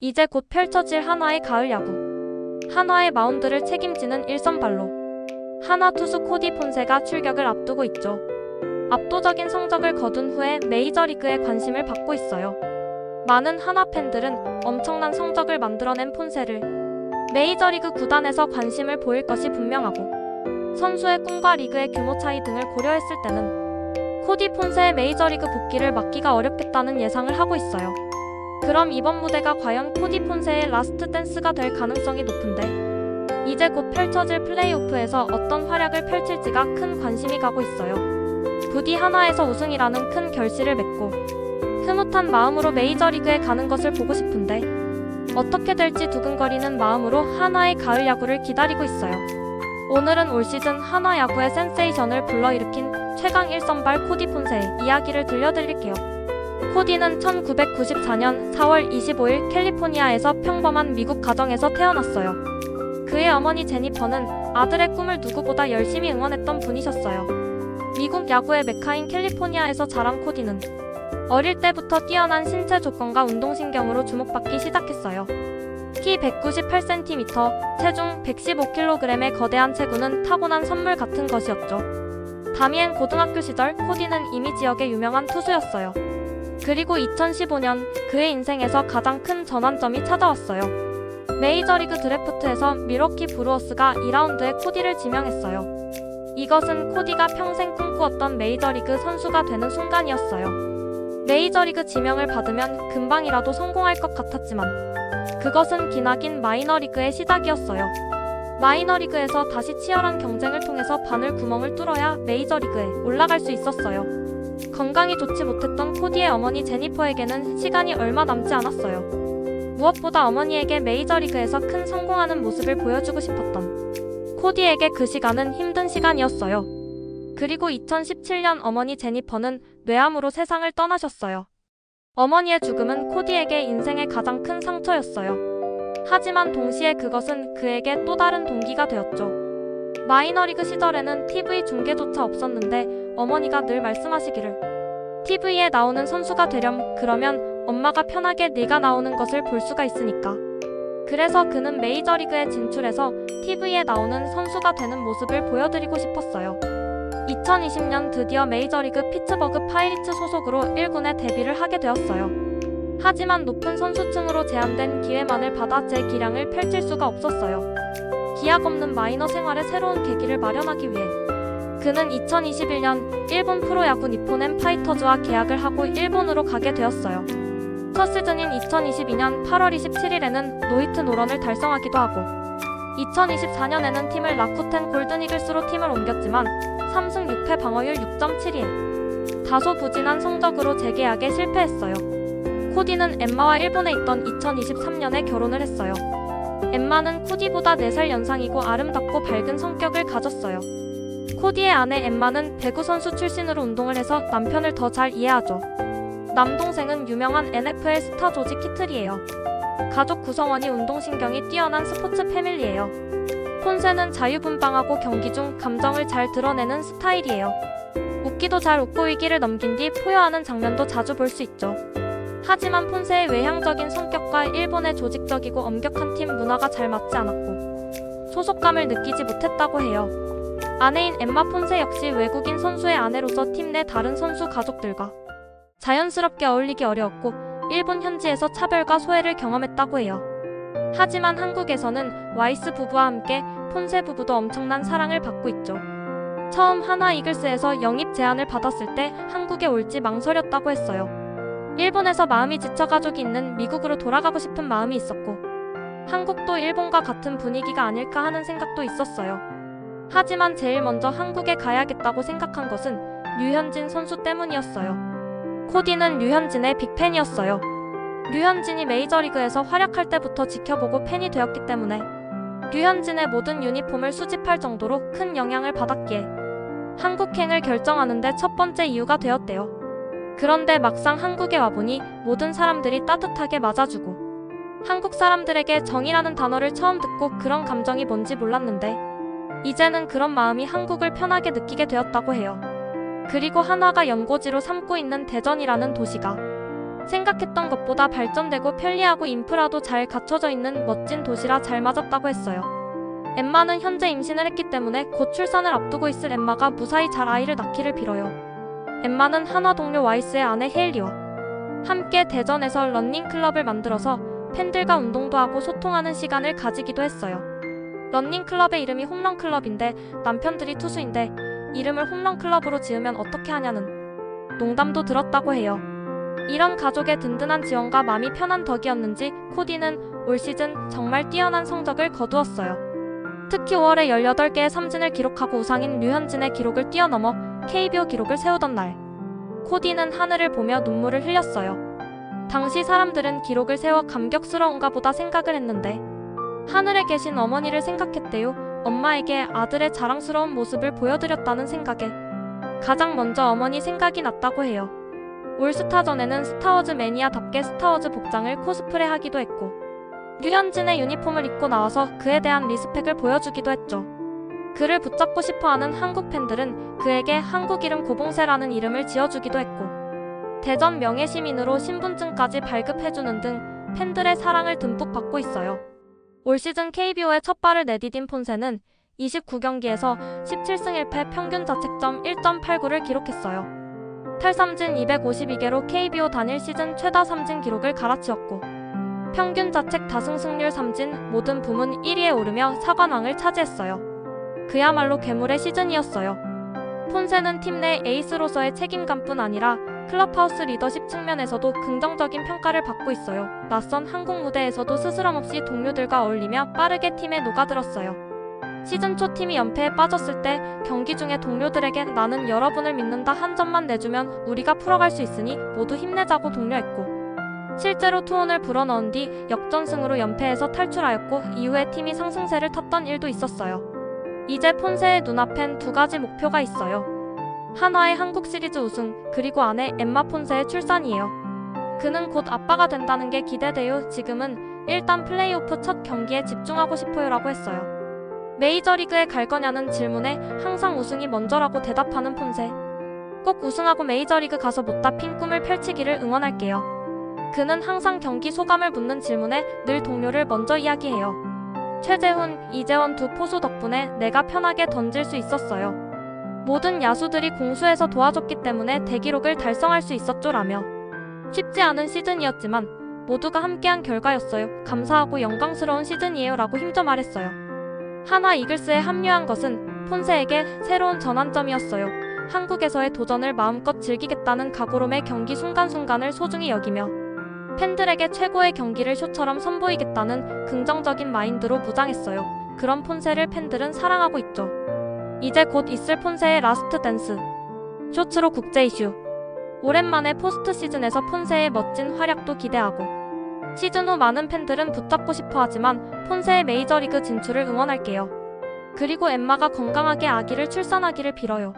이제 곧 펼쳐질 한화의 가을 야구. 한화의 마운드를 책임지는 일선발로 한화 투수 코디 폰세가 출격을 앞두고 있죠. 압도적인 성적을 거둔 후에 메이저리그에 관심을 받고 있어요. 많은 한화 팬들은 엄청난 성적을 만들어낸 폰세를 메이저리그 구단에서 관심을 보일 것이 분명하고, 선수의 꿈과 리그의 규모 차이 등을 고려했을 때는 코디 폰세의 메이저리그 복귀를 막기가 어렵겠다는 예상을 하고 있어요. 그럼 이번 무대가 과연 코디 폰세의 라스트 댄스가 될 가능성이 높은데, 이제 곧 펼쳐질 플레이오프에서 어떤 활약을 펼칠지가 큰 관심이 가고 있어요. 부디 한화에서 우승이라는 큰 결실을 맺고 흐뭇한 마음으로 메이저리그에 가는 것을 보고 싶은데, 어떻게 될지 두근거리는 마음으로 한화의 가을 야구를 기다리고 있어요. 오늘은 올 시즌 한화 야구의 센세이션을 불러일으킨 최강 1선발 코디 폰세의 이야기를 들려드릴게요. 코디는 1994년 4월 25일 캘리포니아에서 평범한 미국 가정에서 태어났어요. 그의 어머니 제니퍼는 아들의 꿈을 누구보다 열심히 응원했던 분이셨어요. 미국 야구의 메카인 캘리포니아에서 자란 코디는 어릴 때부터 뛰어난 신체 조건과 운동신경으로 주목받기 시작했어요. 키 198cm, 체중 115kg의 거대한 체구는 타고난 선물 같은 것이었죠. 다미엔 고등학교 시절 코디는 이미 지역의 유명한 투수였어요. 그리고 2015년 그의 인생에서 가장 큰 전환점이 찾아왔어요. 메이저리그 드래프트에서 밀워키 브루어스가 2라운드에 코디를 지명했어요. 이것은 코디가 평생 꿈꾸었던 메이저리그 선수가 되는 순간이었어요. 메이저리그 지명을 받으면 금방이라도 성공할 것 같았지만 그것은 기나긴 마이너리그의 시작이었어요. 마이너리그에서 다시 치열한 경쟁을 통해서 바늘 구멍을 뚫어야 메이저리그에 올라갈 수 있었어요. 건강이 좋지 못했던 코디의 어머니 제니퍼에게는 시간이 얼마 남지 않았어요. 무엇보다 어머니에게 메이저리그에서 큰 성공하는 모습을 보여주고 싶었던 코디에게 그 시간은 힘든 시간이었어요. 그리고 2017년 어머니 제니퍼는 뇌암으로 세상을 떠나셨어요. 어머니의 죽음은 코디에게 인생의 가장 큰 상처였어요. 하지만 동시에 그것은 그에게 또 다른 동기가 되었죠. 마이너리그 시절에는 TV 중계조차 없었는데 어머니가 늘 말씀하시기를, TV에 나오는 선수가 되렴. 그러면 엄마가 편하게 네가 나오는 것을 볼 수가 있으니까. 그래서 그는 메이저리그에 진출해서 TV에 나오는 선수가 되는 모습을 보여드리고 싶었어요. 2020년 드디어 메이저리그 피츠버그 파이리츠 소속으로 1군에 데뷔를 하게 되었어요. 하지만 높은 선수층으로 제한된 기회만을 받아 제 기량을 펼칠 수가 없었어요. 기약 없는 마이너 생활의 새로운 계기를 마련하기 위해 그는 2021년 일본 프로야구 니포넨 파이터즈와 계약을 하고 일본으로 가게 되었어요. 첫 시즌인 2022년 8월 27일에는 노히트 노런을 달성하기도 하고, 2024년에는 팀을 라쿠텐 골든이글스로 팀을 옮겼지만 3승 6패 방어율 6.72에 다소 부진한 성적으로 재계약에 실패했어요. 코디는 엠마와 일본에 있던 2023년에 결혼을 했어요. 엠마는 코디보다 4살 연상이고 아름답고 밝은 성격을 가졌어요. 코디의 아내 엠마는 배구 선수 출신으로 운동을 해서 남편을 더 잘 이해하죠. 남동생은 유명한 NFL 스타 조지 키틀이에요. 가족 구성원이 운동신경이 뛰어난 스포츠 패밀리예요. 폰세는 자유분방하고 경기 중 감정을 잘 드러내는 스타일이에요. 웃기도 잘 웃고 위기를 넘긴 뒤 포효하는 장면도 자주 볼 수 있죠. 하지만 폰세의 외향적인 성격과 일본의 조직적이고 엄격한 팀 문화가 잘 맞지 않았고 소속감을 느끼지 못했다고 해요. 아내인 엠마 폰세 역시 외국인 선수의 아내로서 팀 내 다른 선수 가족들과 자연스럽게 어울리기 어려웠고 일본 현지에서 차별과 소외를 경험했다고 해요. 하지만 한국에서는 와이스 부부와 함께 폰세 부부도 엄청난 사랑을 받고 있죠. 처음 한화 이글스에서 영입 제안을 받았을 때 한국에 올지 망설였다고 했어요. 일본에서 마음이 지쳐 가족이 있는 미국으로 돌아가고 싶은 마음이 있었고, 한국도 일본과 같은 분위기가 아닐까 하는 생각도 있었어요. 하지만 제일 먼저 한국에 가야겠다고 생각한 것은 류현진 선수 때문이었어요. 코디는 류현진의 빅팬이었어요. 류현진이 메이저리그에서 활약할 때부터 지켜보고 팬이 되었기 때문에 류현진의 모든 유니폼을 수집할 정도로 큰 영향을 받았기에 한국행을 결정하는데 첫 번째 이유가 되었대요. 그런데 막상 한국에 와보니 모든 사람들이 따뜻하게 맞아주고, 한국 사람들에게 정이라는 단어를 처음 듣고 그런 감정이 뭔지 몰랐는데 이제는 그런 마음이 한국을 편하게 느끼게 되었다고 해요. 그리고 한화가 연고지로 삼고 있는 대전이라는 도시가 생각했던 것보다 발전되고 편리하고 인프라도 잘 갖춰져 있는 멋진 도시라 잘 맞았다고 했어요. 엠마는 현재 임신을 했기 때문에 곧 출산을 앞두고 있을 엠마가 무사히 잘 아이를 낳기를 빌어요. 엠마는 한화 동료 와이스의 아내 헤일리와 함께 대전에서 러닝클럽을 만들어서 팬들과 운동도 하고 소통하는 시간을 가지기도 했어요. 러닝클럽의 이름이 홈런클럽인데 남편들이 투수인데 이름을 홈런클럽으로 지으면 어떻게 하냐는 농담도 들었다고 해요. 이런 가족의 든든한 지원과 마음이 편한 덕이었는지 코디는 올 시즌 정말 뛰어난 성적을 거두었어요. 특히 5월에 18개의 삼진을 기록하고 우상인 류현진의 기록을 뛰어넘어 KBO 기록을 세우던 날 코디는 하늘을 보며 눈물을 흘렸어요. 당시 사람들은 기록을 세워 감격스러운가 보다 생각을 했는데 하늘에 계신 어머니를 생각했대요. 엄마에게 아들의 자랑스러운 모습을 보여드렸다는 생각에 가장 먼저 어머니 생각이 났다고 해요. 올스타전에는 스타워즈 매니아답게 스타워즈 복장을 코스프레하기도 했고 류현진의 유니폼을 입고 나와서 그에 대한 리스펙을 보여주기도 했죠. 그를 붙잡고 싶어하는 한국 팬들은 그에게 한국 이름 고봉세라는 이름을 지어주기도 했고 대전 명예시민으로 신분증까지 발급해주는 등 팬들의 사랑을 듬뿍 받고 있어요. 올 시즌 KBO에 첫 발을 내디딘 폰세는 29경기에서 17승 1패 평균 자책점 1.89를 기록했어요. 탈삼진 252개로 KBO 단일 시즌 최다 삼진 기록을 갈아치웠고 평균 자책 다승 승률 삼진 모든 부문 1위에 오르며 사관왕을 차지했어요. 그야말로 괴물의 시즌이었어요. 폰세는 팀 내 에이스로서의 책임감뿐 아니라 클럽하우스 리더십 측면에서도 긍정적인 평가를 받고 있어요. 낯선 한국 무대에서도 스스럼없이 동료들과 어울리며 빠르게 팀에 녹아들었어요. 시즌 초 팀이 연패에 빠졌을 때 경기 중에 동료들에게 나는 여러분을 믿는다 한 점만 내주면 우리가 풀어갈 수 있으니 모두 힘내자고 독려했고 실제로 투혼을 불어넣은 뒤 역전승으로 연패에서 탈출하였고 이후에 팀이 상승세를 탔던 일도 있었어요. 이제 폰세의 눈앞엔 두 가지 목표가 있어요. 한화의 한국 시리즈 우승 그리고 아내 엠마 폰세의 출산이에요. 그는 곧 아빠가 된다는 게 기대돼요. 지금은 일단 플레이오프 첫 경기에 집중하고 싶어요 라고 했어요. 메이저리그에 갈 거냐는 질문에 항상 우승이 먼저라고 대답하는 폰세. 꼭 우승하고 메이저리그 가서 못다 핀 꿈을 펼치기를 응원할게요. 그는 항상 경기 소감을 묻는 질문에 늘 동료를 먼저 이야기해요. 최재훈, 이재원 두 포수 덕분에 내가 편하게 던질 수 있었어요. 모든 야수들이 공수해서 도와줬기 때문에 대기록을 달성할 수 있었죠 라며 쉽지 않은 시즌이었지만 모두가 함께한 결과였어요. 감사하고 영광스러운 시즌이에요 라고 힘줘 말했어요. 한화 이글스에 합류한 것은 폰세에게 새로운 전환점이었어요. 한국에서의 도전을 마음껏 즐기겠다는 각오롬의 경기 순간순간을 소중히 여기며 팬들에게 최고의 경기를 쇼처럼 선보이겠다는 긍정적인 마인드로 무장했어요. 그런 폰세를 팬들은 사랑하고 있죠. 이제 곧 있을 폰세의 라스트 댄스 쇼츠로 국제 이슈. 오랜만에 포스트 시즌에서 폰세의 멋진 활약도 기대하고 시즌 후 많은 팬들은 붙잡고 싶어 하지만 폰세의 메이저리그 진출을 응원할게요. 그리고 엠마가 건강하게 아기를 출산하기를 빌어요.